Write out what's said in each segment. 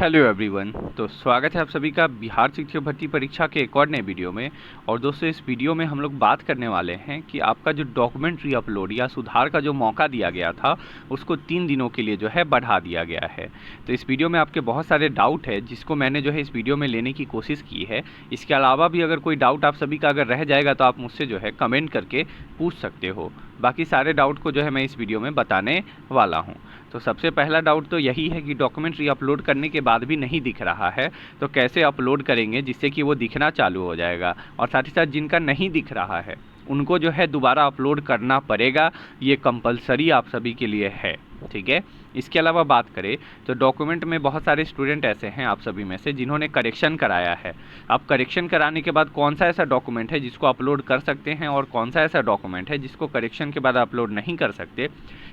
Hello everyone. तो स्वागत है आप सभी का बिहार शिक्षक भर्ती परीक्षा के एक और नए वीडियो में। और दोस्तों, इस वीडियो में हम लोग बात करने वाले हैं कि आपका जो डॉक्यूमेंट री अपलोड या सुधार का जो मौका दिया गया था उसको 3 दिनों के लिए जो है बढ़ा दिया गया है। तो इस वीडियो में आपके बहुत सारे डाउट है जिसको मैंने जो है इस वीडियो में लेने की कोशिश की है। इसके अलावा भी अगर कोई डाउट आप सभी का अगर रह जाएगा तो आप मुझसे जो है कमेंट करके पूछ सकते हो। बाकी सारे डाउट को जो है मैं इस वीडियो में बताने वाला हूँ। तो सबसे पहला डाउट तो यही है कि डॉक्यूमेंट री अपलोड करने के बाद भी नहीं दिख रहा है, तो कैसे अपलोड करेंगे जिससे कि वो दिखना चालू हो जाएगा। और साथ ही साथ जिनका नहीं दिख रहा है उनको जो है दोबारा अपलोड करना पड़ेगा, ये कंपलसरी आप सभी के लिए है, ठीक है। इसके अलावा बात करें तो डॉक्यूमेंट में बहुत सारे स्टूडेंट ऐसे हैं आप सभी में से जिन्होंने करेक्शन कराया है। अब करेक्शन कराने के बाद कौन सा ऐसा डॉक्यूमेंट है जिसको अपलोड कर सकते हैं और कौन सा ऐसा डॉक्यूमेंट है जिसको करेक्शन के बाद अपलोड नहीं कर सकते,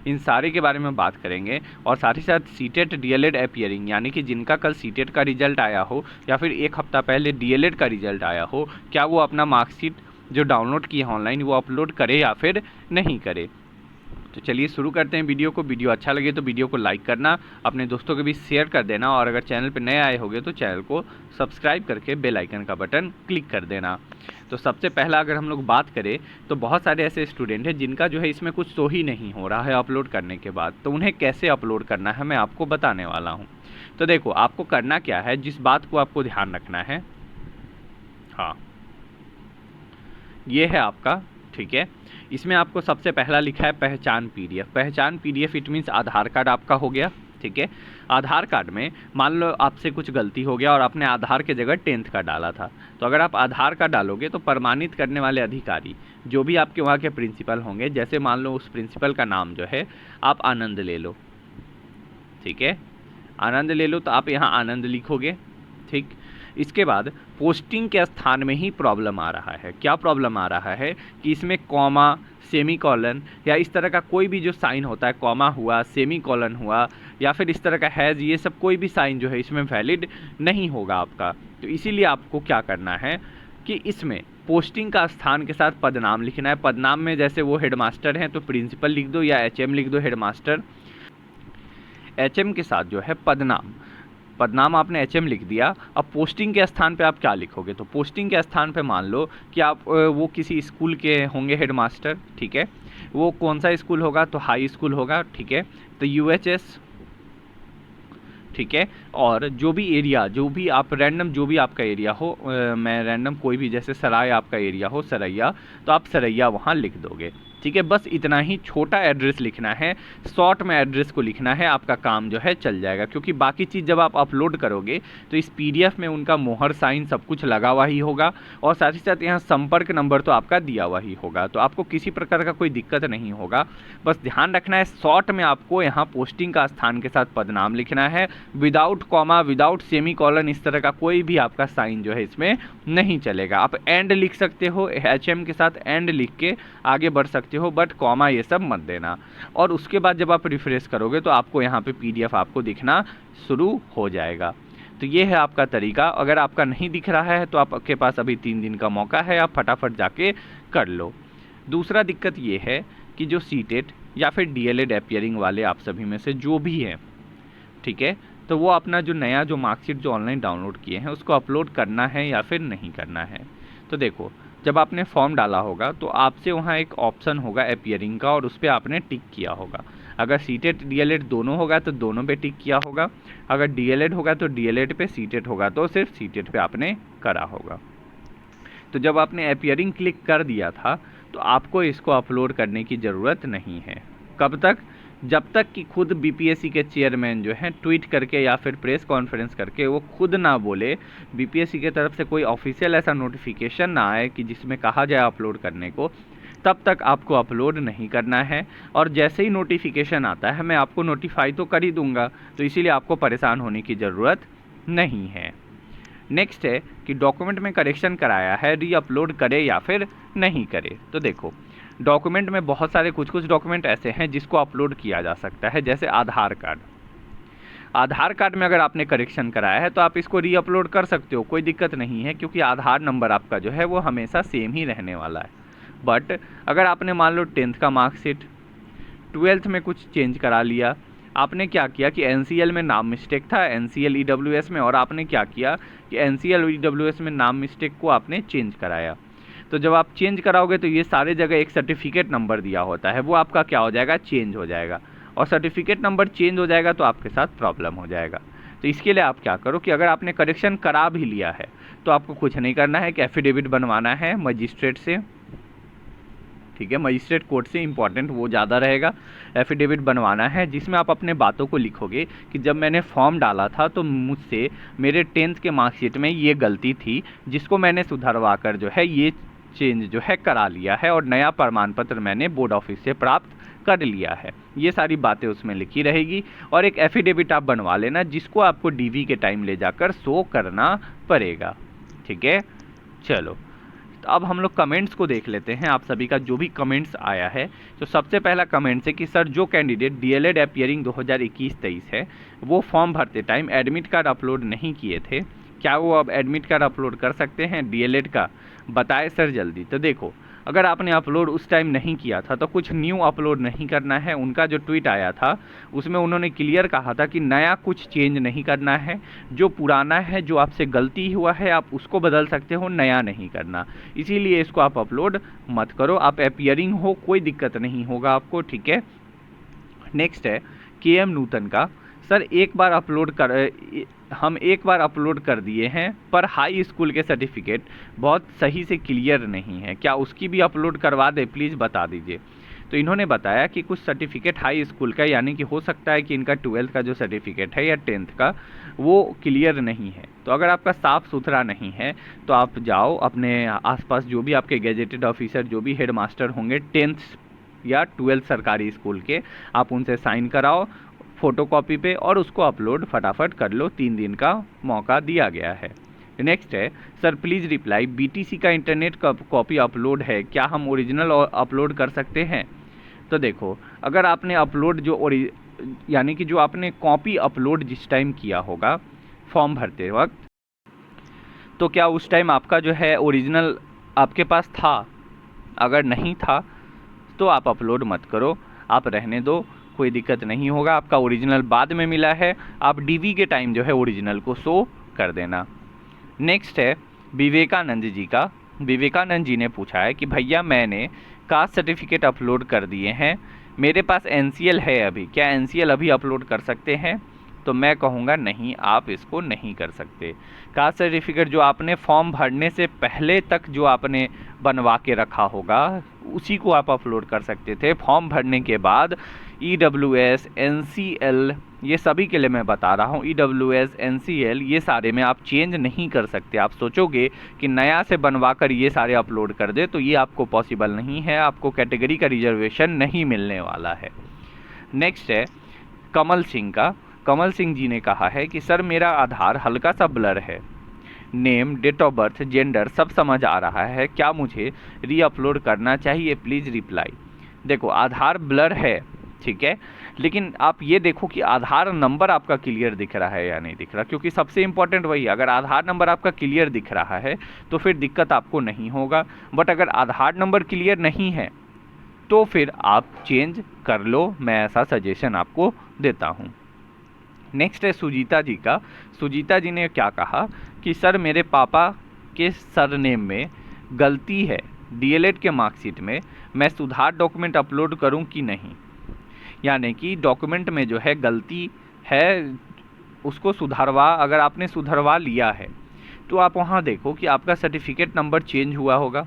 इन सारे के बारे में बात करेंगे। और साथ ही साथ सीटेट डीएलएड अपीयरिंग, यानी कि जिनका कल सीटेट का रिजल्ट आया हो या फिर एक हफ्ता पहले डीएलएड का रिजल्ट आया हो, क्या वो अपना मार्कशीट जो डाउनलोड की है ऑनलाइन वो अपलोड करे या फिर नहीं करे। तो चलिए शुरू करते हैं वीडियो को। वीडियो अच्छा लगे तो वीडियो को लाइक करना, अपने दोस्तों के बीच शेयर कर देना, और अगर चैनल पर नए आए होंगे तो चैनल को सब्सक्राइब करके बेल आइकन का बटन क्लिक कर देना। तो सबसे पहला अगर हम लोग बात करें तो बहुत सारे ऐसे स्टूडेंट हैं जिनका जो है इसमें कुछ शो ही नहीं हो रहा है अपलोड करने के बाद, तो उन्हें कैसे अपलोड करना है मैं आपको बताने वाला हूँ। तो देखो, आपको करना क्या है, जिस बात को आपको ध्यान रखना है, हाँ ये है आपका, ठीक है। इसमें आपको सबसे पहला लिखा है पहचान पीडीएफ। पहचान PDF it means Aadhaar card आपका हो गया, ठीक है। आधार कार्ड में मान लो आपसे कुछ गलती हो गया और आपने आधार के जगह 10th का डाला था, तो अगर आप आधार का डालोगे तो प्रमाणित करने वाले अधिकारी जो भी आपके वहाँ के प्रिंसिपल होंगे, जैसे मान लो उस प्रिंसिपल का नाम जो है आप आनंद ले लो, ठीक है, आनंद ले लो, तो आप यहाँ आनंद लिखोगे, ठीक। इसके बाद पोस्टिंग के स्थान में ही प्रॉब्लम आ रहा है। क्या प्रॉब्लम आ रहा है कि इसमें कॉमा, सेमी कॉलन या इस तरह का कोई भी जो साइन होता है, कॉमा हुआ, सेमी कॉलन हुआ या फिर इस तरह का हैज़, ये सब कोई भी साइन जो है इसमें वैलिड नहीं होगा आपका। तो इसीलिए आपको क्या करना है कि इसमें पोस्टिंग का स्थान के साथ पदनाम लिखना है। पदनाम में जैसे वो हेडमास्टर हैं तो प्रिंसिपल लिख दो या एचएम लिख दो, हेडमास्टर। एचएम के साथ जो है पदनाम, पदनाम आपने एचएम लिख दिया। अब पोस्टिंग के स्थान पे आप क्या लिखोगे, तो पोस्टिंग के स्थान पे मान लो कि आप वो किसी स्कूल के होंगे हेडमास्टर, ठीक है। वो कौन सा स्कूल होगा, तो हाई स्कूल होगा, ठीक है। तो यूएचएस, ठीक है। और जो भी एरिया, जो भी आप रैंडम जो भी आपका एरिया हो, मैं रैंडम कोई भी, जैसे सराय आपका एरिया हो, सरैया, तो आप सरैया वहाँ लिख दोगे, ठीक है। बस इतना ही छोटा एड्रेस लिखना है, शॉर्ट में एड्रेस को लिखना है, आपका काम जो है चल जाएगा। क्योंकि बाकी चीज़ जब आप अपलोड करोगे तो इस पीडीएफ में उनका मोहर साइन सब कुछ लगा हुआ ही होगा, और साथ ही साथ यहाँ संपर्क नंबर तो आपका दिया हुआ ही होगा, तो आपको किसी प्रकार का कोई दिक्कत नहीं होगा। बस ध्यान रखना है, शॉर्ट में आपको यहाँ पोस्टिंग का स्थान के साथ पदनाम लिखना है, without comma, without semi colon, इस तरह का कोई भी आपका साइन जो है इसमें नहीं चलेगा। आप एंड लिख सकते हो, एचएम के साथ एंड लिख के आगे बढ़ सकते हो, बट कॉमा ये सब मत देना। और उसके बाद जब आप रिफ्रेश करोगे तो आपको यहाँ पे पीडीएफ आपको दिखना शुरू हो जाएगा। तो ये है आपका तरीका। अगर आपका नहीं दिख रहा है तो आपके पास अभी 3 दिन का मौका है, आप फटाफट जाके कर लो। दूसरा दिक्कत ये है कि जो सीटेट या फिर डीएलएड अपीयरिंग वाले आप सभी में से जो भी हैं, ठीक है, तो वो अपना जो नया जो मार्कशीट जो ऑनलाइन डाउनलोड किए हैं उसको अपलोड करना है या फिर नहीं करना है। तो देखो, जब आपने फॉर्म डाला होगा तो आपसे वहाँ एक ऑप्शन होगा अपीयरिंग का, और उस पर आपने टिक किया होगा। अगर सीटेट डीएलएड दोनों होगा तो दोनों पे टिक किया होगा, अगर डीएलएड होगा तो डीएलएड पे, सीटेट होगा तो सिर्फ सीटेट पे आपने करा होगा। तो जब आपने अपीयरिंग क्लिक कर दिया था तो आपको इसको अपलोड करने की ज़रूरत नहीं है। कब तक? जब तक कि खुद बीपीएससी के चेयरमैन जो हैं ट्वीट करके या फिर प्रेस कॉन्फ्रेंस करके वो खुद ना बोले, बीपीएससी की तरफ से कोई ऑफिशियल ऐसा नोटिफिकेशन ना आए कि जिसमें कहा जाए अपलोड करने को, तब तक आपको अपलोड नहीं करना है। और जैसे ही नोटिफिकेशन आता है मैं आपको नोटिफाई तो कर ही दूंगा, तो इसीलिए आपको परेशान होने की ज़रूरत नहीं है। नेक्स्ट है कि डॉक्यूमेंट में करेक्शन कराया है, री अपलोड करे या फिर नहीं करे। तो देखो, डॉक्यूमेंट में बहुत सारे कुछ डॉक्यूमेंट ऐसे हैं जिसको अपलोड किया जा सकता है, जैसे आधार कार्ड। आधार कार्ड में अगर आपने करेक्शन कराया है तो आप इसको री अपलोड कर सकते हो, कोई दिक्कत नहीं है, क्योंकि आधार नंबर आपका जो है वो हमेशा सेम ही रहने वाला है। बट अगर आपने मान लो 10th का मार्कशीट, 12th में कुछ चेंज करा लिया, आपने क्या किया कि NCL में नाम मिस्टेक था NCL EWS में, और आपने क्या किया कि NCL EWS में नाम मिस्टेक को आपने चेंज कराया। तो जब आप चेंज कराओगे तो ये सारे जगह एक सर्टिफिकेट नंबर दिया होता है, वो आपका क्या हो जाएगा, चेंज हो जाएगा, और सर्टिफिकेट नंबर चेंज हो जाएगा तो आपके साथ प्रॉब्लम हो जाएगा। तो इसके लिए आप क्या करो कि अगर आपने करेक्शन करा भी लिया है तो आपको कुछ नहीं करना है कि एफिडेविट बनवाना है मजिस्ट्रेट से, ठीक है, मजिस्ट्रेट कोर्ट से, इंपॉर्टेंट वो ज़्यादा रहेगा। एफिडेविट बनवाना है जिसमें आप अपने बातों को लिखोगे कि जब मैंने फॉर्म डाला था तो मुझसे मेरे 10th के मार्कशीट में ये गलती थी, जिसको मैंने सुधरवा कर जो है ये चेंज जो है करा लिया है, और नया प्रमाण पत्र मैंने बोर्ड ऑफिस से प्राप्त कर लिया है। ये सारी बातें उसमें लिखी रहेगी, और एक एफिडेविट आप बनवा लेना जिसको आपको डीवी के टाइम ले जाकर शो करना पड़ेगा, ठीक है। चलो, तो अब हम लोग कमेंट्स को देख लेते हैं, आप सभी का जो भी कमेंट्स आया है। तो सबसे पहला कमेंट्स है कि सर जो कैंडिडेट डीएलएड अपीयरिंग 2021-23 है वो फॉर्म भरते टाइम एडमिट कार्ड अपलोड नहीं किए थे, क्या वो अब एडमिट कार्ड अपलोड कर सकते हैं डीएलएड का, बताएं सर जल्दी। तो देखो, अगर आपने अपलोड उस टाइम नहीं किया था तो कुछ न्यू अपलोड नहीं करना है। उनका जो ट्वीट आया था उसमें उन्होंने क्लियर कहा था कि नया कुछ चेंज नहीं करना है, जो पुराना है, जो आपसे गलती हुआ है आप उसको बदल सकते हो, नया नहीं करना। इसीलिए इसको आप अपलोड मत करो, आप अपीयरिंग हो कोई दिक्कत नहीं होगा आपको, ठीक है। नेक्स्ट है KM नूतन का, सर हम एक बार अपलोड कर दिए हैं पर हाई स्कूल के सर्टिफिकेट बहुत सही से क्लियर नहीं है, क्या उसकी भी अपलोड करवा दे, प्लीज़ बता दीजिए। तो इन्होंने बताया कि कुछ सर्टिफिकेट हाई स्कूल का, यानी कि हो सकता है कि इनका 12th का जो सर्टिफिकेट है या 10th का वो क्लियर नहीं है। तो अगर आपका साफ़ सुथरा नहीं है तो आप जाओ अपने आसपास जो भी आपके गेजेटेड ऑफिसर, जो भी हेड मास्टर होंगे 10th या 12th सरकारी स्कूल के, आप उनसे साइन कराओ फ़ोटोकॉपी पे और उसको अपलोड फटाफट कर लो, 3 दिन का मौका दिया गया है। नेक्स्ट है, सर प्लीज़ रिप्लाई, BTC का इंटरनेट कॉपी अपलोड है, क्या हम ओरिजिनल अपलोड कर सकते हैं। तो देखो, अगर आपने अपलोड यानी कि जो आपने कॉपी अपलोड जिस टाइम किया होगा फॉर्म भरते वक्त, तो क्या उस टाइम आपका जो है ओरिजिनल आपके पास था। अगर नहीं था तो आप अपलोड मत करो, आप रहने दो, कोई दिक्कत नहीं होगा। आपका ओरिजिनल बाद में मिला है, आप डीवी के टाइम जो है ओरिजिनल को शो कर देना। नेक्स्ट है विवेकानंद जी का। विवेकानंद जी ने पूछा है कि भैया मैंने कास्ट सर्टिफिकेट अपलोड कर दिए हैं, मेरे पास NCL है अभी, क्या NCL अभी अपलोड कर सकते हैं। तो मैं कहूँगा नहीं, आप इसको नहीं कर सकते। कास्ट सर्टिफिकेट जो आपने फॉर्म भरने से पहले तक जो आपने बनवा के रखा होगा उसी को आप अपलोड कर सकते थे। फॉर्म भरने के बाद EWS NCL ये सभी के लिए मैं बता रहा हूँ, EWS NCL ये सारे में आप चेंज नहीं कर सकते। आप सोचोगे कि नया से बनवा कर ये सारे अपलोड कर दे तो ये आपको पॉसिबल नहीं है, आपको कैटेगरी का रिजर्वेशन नहीं मिलने वाला है। नेक्स्ट है कमल सिंह का। कमल सिंह जी ने कहा है कि सर मेरा आधार हल्का सा ब्लर है, name, date of birth, gender सब समझ आ रहा है, क्या मुझे रीअपलोड करना चाहिए, प्लीज़ रिप्लाई। देखो, आधार ब्लर है, ठीक है, लेकिन आप ये देखो कि आधार नंबर आपका क्लियर दिख रहा है या नहीं दिख रहा, क्योंकि सबसे इम्पॉर्टेंट वही है। अगर आधार नंबर आपका क्लियर दिख रहा है तो फिर दिक्कत आपको नहीं होगा, बट अगर आधार नंबर क्लियर नहीं है तो फिर आप चेंज कर लो, मैं ऐसा सजेशन आपको देता हूँ। नेक्स्ट है सुजीता जी का। सुजीता जी ने क्या कहा कि सर मेरे पापा के सरनेम में गलती है डीएलएड के मार्कशीट में, मैं सुधार डॉक्यूमेंट अपलोड करूं कि नहीं। यानी कि डॉक्यूमेंट में जो है गलती है उसको अगर आपने सुधरवा लिया है तो आप वहाँ देखो कि आपका सर्टिफिकेट नंबर चेंज हुआ होगा,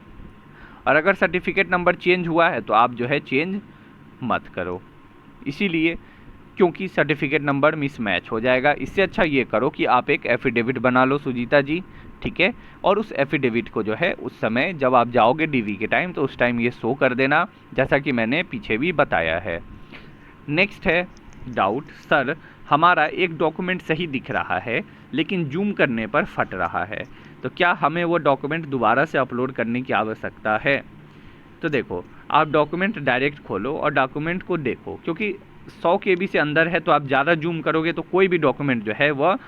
और अगर सर्टिफिकेट नंबर चेंज हुआ है तो आप जो है चेंज मत करो, इसीलिए क्योंकि सर्टिफिकेट नंबर मिसमैच हो जाएगा। इससे अच्छा ये करो कि आप एक एफिडेविट बना लो सुजीता जी, ठीक है, और उस एफिडेविट को जो है उस समय जब आप जाओगे डीवी के टाइम तो उस टाइम ये शो कर देना, जैसा कि मैंने पीछे भी बताया है। नेक्स्ट है डाउट, सर हमारा एक डॉक्यूमेंट सही दिख रहा है लेकिन जूम करने पर फट रहा है, तो क्या हमें वो डॉक्यूमेंट दोबारा से अपलोड करने की आवश्यकता है। तो देखो, आप डॉक्यूमेंट डायरेक्ट खोलो और डॉक्यूमेंट को देखो, क्योंकि 100 KB से अंदर है तो आप ज़्यादा जूम करोगे तो कोई भी डॉक्यूमेंट जो है वह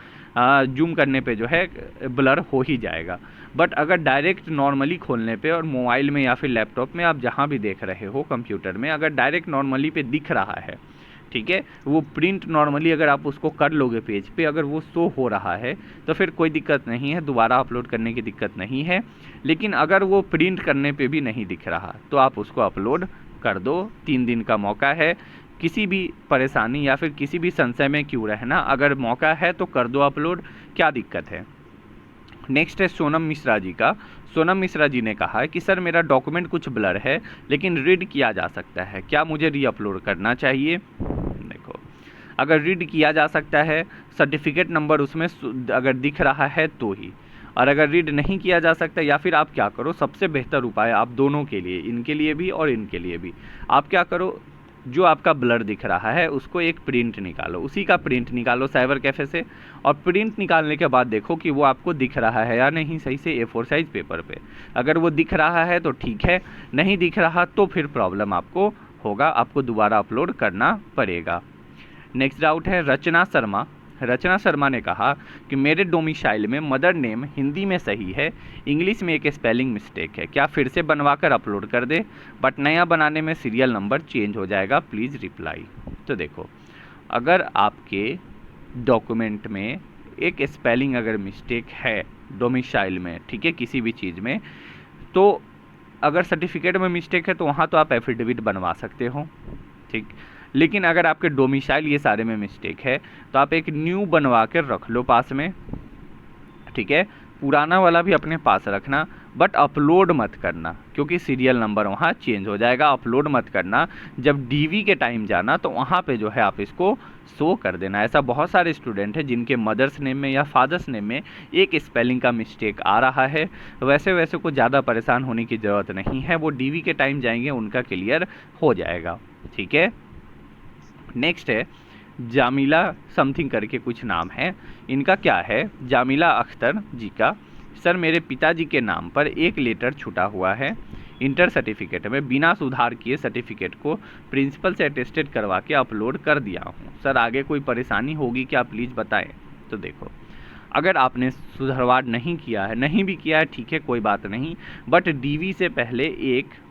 जूम करने पे जो है ब्लर हो ही जाएगा। बट अगर डायरेक्ट नॉर्मली खोलने पे और मोबाइल में या फिर लैपटॉप में आप जहाँ भी देख रहे हो कंप्यूटर में, अगर डायरेक्ट नॉर्मली पे दिख रहा है, ठीक है। वो प्रिंट नॉर्मली अगर आप उसको कर लोगे पेज पे, अगर वो शो हो रहा है तो फिर कोई दिक्कत नहीं है, दोबारा अपलोड करने की दिक्कत नहीं है। लेकिन अगर वो प्रिंट करने पे भी नहीं दिख रहा तो आप उसको अपलोड कर दो, 3 दिन का मौका है। किसी भी परेशानी या फिर किसी भी संशय में क्यों रहना, अगर मौका है तो कर दो अपलोड, क्या दिक्कत है। नेक्स्ट है सोनम मिश्रा जी का। सोनम मिश्रा जी ने कहा है कि सर मेरा डॉक्यूमेंट कुछ ब्लर है लेकिन रीड किया जा सकता है, क्या मुझे री अपलोड करना चाहिए। देखो, अगर रीड किया जा सकता है, सर्टिफिकेट नंबर उसमें अगर दिख रहा है तो ही, और अगर रीड नहीं किया जा सकता, या फिर आप क्या करो, सबसे बेहतर उपाय आप दोनों के लिए, इनके लिए भी और इनके लिए भी, आप क्या करो, जो आपका ब्लर दिख रहा है उसको एक प्रिंट निकालो, उसी का प्रिंट निकालो साइबर कैफ़े से, और प्रिंट निकालने के बाद देखो कि वो आपको दिख रहा है या नहीं सही से A4 साइज़ पेपर पे। अगर वो दिख रहा है तो ठीक है, नहीं दिख रहा तो फिर प्रॉब्लम आपको होगा, आपको दोबारा अपलोड करना पड़ेगा। नेक्स्ट डाउट है रचना शर्मा। रचना शर्मा ने कहा कि मेरे डोमिसाइल में मदर नेम हिंदी में सही है, इंग्लिश में एक स्पेलिंग मिस्टेक है, क्या फिर से बनवा कर अपलोड कर दे, बट नया बनाने में सीरियल नंबर चेंज हो जाएगा, प्लीज़ रिप्लाई। तो देखो, अगर आपके डॉक्यूमेंट में एक स्पेलिंग अगर मिस्टेक है डोमिसाइल में, ठीक है, किसी भी चीज़ में, तो अगर सर्टिफिकेट में मिस्टेक है तो वहाँ तो आप एफिडेविट बनवा सकते हो, ठीक। लेकिन अगर आपके डोमिसाइल ये सारे में मिस्टेक है तो आप एक न्यू बनवा कर रख लो पास में, ठीक है। पुराना वाला भी अपने पास रखना, बट अपलोड मत करना क्योंकि सीरियल नंबर वहाँ चेंज हो जाएगा। अपलोड मत करना, जब डीवी के टाइम जाना तो वहाँ पे जो है आप इसको शो कर देना। ऐसा बहुत सारे स्टूडेंट हैं जिनके मदर्स नेम में या फादर्स नेम में एक स्पेलिंग का मिस्टेक आ रहा है, वैसे को ज़्यादा परेशान होने की ज़रूरत नहीं है, वो डीवी के टाइम जाएंगे उनका क्लियर हो जाएगा, ठीक है। नेक्स्ट है जामिला समथिंग करके कुछ नाम है, इनका क्या है, जामिला अख्तर जी का। सर मेरे पिताजी के नाम पर एक लेटर छूटा हुआ है इंटर सर्टिफिकेट में, बिना सुधार किए सर्टिफिकेट को प्रिंसिपल से अटेस्टेड करवा के अपलोड कर दिया हूँ, सर आगे कोई परेशानी होगी क्या, प्लीज़ बताएं। तो देखो, अगर आपने सुधारवाड़ नहीं किया है, नहीं भी किया है, ठीक है, कोई बात नहीं, बट डीवी से पहले एक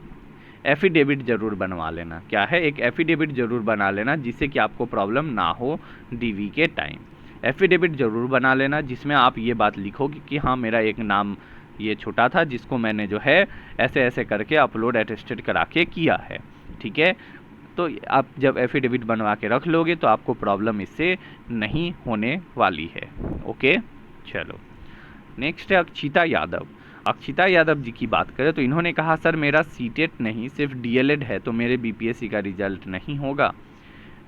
एफिडेविट ज़रूर बनवा लेना। क्या है, एक एफिडेविट ज़रूर बना लेना जिससे कि आपको प्रॉब्लम ना हो डीवी के टाइम। एफिडेविट ज़रूर बना लेना जिसमें आप ये बात लिखोगे कि हाँ मेरा एक नाम ये छोटा था जिसको मैंने जो है ऐसे ऐसे करके अपलोड अटेस्टेड करा के किया है, ठीक है। तो आप जब एफिडेविट बनवा के रख लोगे तो आपको प्रॉब्लम इससे नहीं होने वाली है, ओके। चलो, नेक्स्ट है अक्षिता यादव। अक्षिता यादव जी की बात करें तो इन्होंने कहा सर मेरा सीटेट नहीं सिर्फ डीएलएड है तो मेरे बीपीएससी का रिजल्ट नहीं होगा।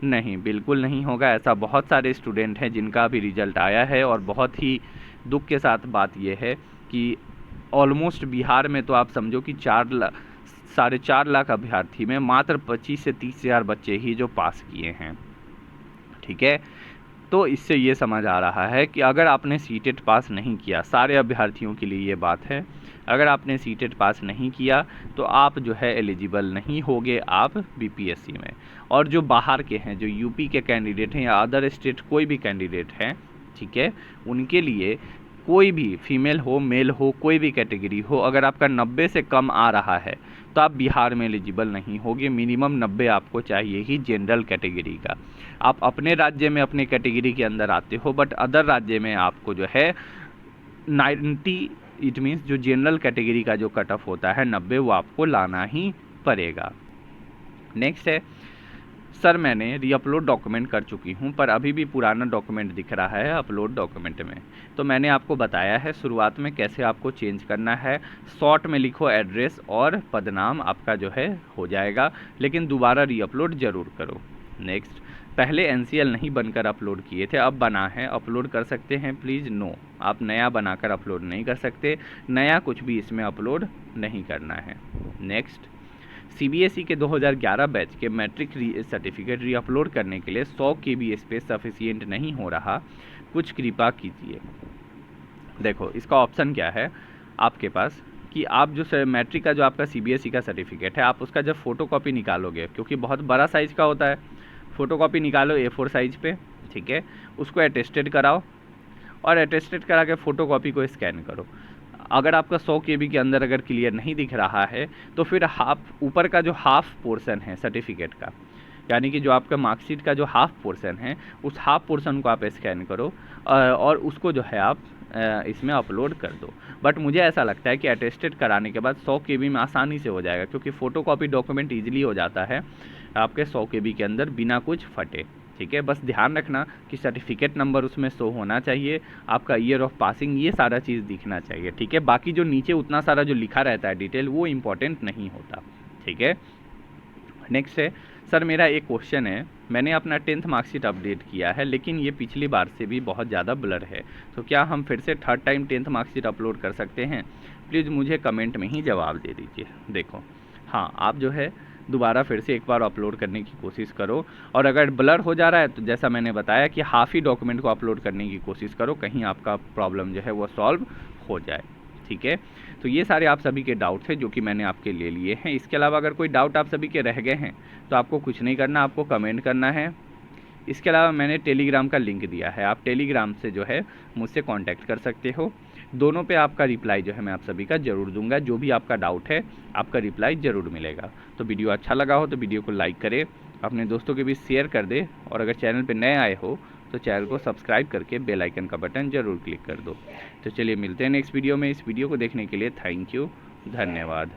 नहीं, बिल्कुल नहीं होगा। ऐसा बहुत सारे स्टूडेंट हैं जिनका अभी रिजल्ट आया है, और बहुत ही दुख के साथ बात यह है कि ऑलमोस्ट बिहार में तो आप समझो कि 4.5 लाख अभ्यर्थी में मात्र 25 से 30 हज़ार बच्चे ही जो पास किए हैं, ठीक है। तो इससे ये समझ आ रहा है कि अगर आपने सीटेट पास नहीं किया, सारे अभ्यर्थियों के लिए ये बात है, अगर आपने सीटेट पास नहीं किया तो आप जो है एलिजिबल नहीं होगे आप बीपीएससी में। और जो बाहर के हैं, जो यूपी के कैंडिडेट हैं या अदर स्टेट कोई भी कैंडिडेट हैं, ठीक है, उनके लिए कोई भी फीमेल हो मेल हो कोई भी कैटेगरी हो, अगर आपका 90 से कम आ रहा है तो आप बिहार में एलिजिबल नहीं होगे। मिनिमम 90 आपको चाहिए ही जनरल कैटेगरी का। आप अपने राज्य में अपने कैटेगरी के अंदर आते हो, बट अदर राज्य में आपको जो है 90, इट मीन्स जो जनरल कैटेगरी का जो कट ऑफ होता है 90, वो आपको लाना ही पड़ेगा। नेक्स्ट है सर मैंने रीअपलोड डॉक्यूमेंट कर चुकी हूँ पर अभी भी पुराना डॉक्यूमेंट दिख रहा है अपलोड डॉक्यूमेंट में। तो मैंने आपको बताया है शुरुआत में कैसे आपको चेंज करना है। शॉर्ट में लिखो एड्रेस और पदनाम, आपका जो है हो जाएगा, लेकिन दोबारा रीअपलोड ज़रूर करो। नेक्स्ट, पहले एनसीएल नहीं बनकर अपलोड किए थे, अब बना है, अपलोड कर सकते हैं प्लीज़। नो, आप नया बनाकर अपलोड नहीं कर सकते, नया कुछ भी इसमें अपलोड नहीं करना है। नेक्स्ट, सीबीएसई के 2011 बैच के मैट्रिक सर्टिफिकेट रीअपलोड करने के लिए 100 KB स्पेस सफिशिएंट नहीं हो रहा, कुछ कृपा कीजिए। देखो, इसका ऑप्शन क्या है आपके पास कि आप जो मैट्रिक का जो आपका सीबीएसई का सर्टिफिकेट है, आप उसका जब फ़ोटोकॉपी निकालोगे, क्योंकि बहुत बड़ा साइज़ का होता है, फ़ोटोकॉपी निकालो A4 साइज़ पे, ठीक है, उसको अटेस्टेड कराओ और अटेस्टेड करा के फ़ोटोकॉपी को स्कैन करो। अगर आपका 100 KB के अंदर अगर क्लियर नहीं दिख रहा है तो फिर हाफ ऊपर का जो हाफ पोर्शन है सर्टिफिकेट का, यानी कि जो आपका मार्कशीट का जो हाफ पोर्शन है उस हाफ पोर्शन को आप स्कैन करो और उसको जो है आप इसमें अपलोड कर दो। बट मुझे ऐसा लगता है कि अटेस्टेड कराने के बाद 100 KB में आसानी से हो जाएगा, क्योंकि फ़ोटोकॉपी डॉक्यूमेंट ईजिली हो जाता है आपके 100 KB के अंदर बिना कुछ फटे। ठीक है, बस ध्यान रखना कि सर्टिफिकेट नंबर उसमें शो होना चाहिए, आपका ईयर ऑफ पासिंग, ये सारा चीज़ दिखना चाहिए। ठीक है, बाकी जो नीचे उतना सारा जो लिखा रहता है डिटेल, वो इम्पॉर्टेंट नहीं होता। ठीक है, नेक्स्ट है सर, मेरा एक क्वेश्चन है, मैंने अपना 10th मार्कशीट अपडेट किया है लेकिन ये पिछली बार से भी बहुत ज़्यादा ब्लर है, तो क्या हम फिर से third time 10th marksheet upload कर सकते हैं? प्लीज़ मुझे कमेंट में ही जवाब दे दीजिए। देखो, हाँ, आप जो है दोबारा फिर से एक बार अपलोड करने की कोशिश करो, और अगर ब्लर हो जा रहा है तो जैसा मैंने बताया कि हाफ ही डॉक्यूमेंट को अपलोड करने की कोशिश करो, कहीं आपका प्रॉब्लम जो है वो सॉल्व हो जाए। ठीक है, तो ये सारे आप सभी के डाउट थे जो कि मैंने आपके ले लिए हैं। इसके अलावा अगर कोई डाउट आप सभी के रह गए हैं तो आपको कुछ नहीं करना, आपको कमेंट करना है। इसके अलावा मैंने टेलीग्राम का लिंक दिया है, आप टेलीग्राम से जो है मुझसे कांटेक्ट कर सकते हो। दोनों पे आपका रिप्लाई जो है मैं आप सभी का ज़रूर दूंगा, जो भी आपका डाउट है आपका रिप्लाई ज़रूर मिलेगा। तो वीडियो अच्छा लगा हो तो वीडियो को लाइक करें, अपने दोस्तों के बीच शेयर कर दे, और अगर चैनल पर नए आए हो तो चैनल को सब्सक्राइब करके बेल आइकन का बटन ज़रूर क्लिक कर दो। तो चलिए मिलते हैं नेक्स्ट वीडियो में। इस वीडियो को देखने के लिए थैंक यू, धन्यवाद।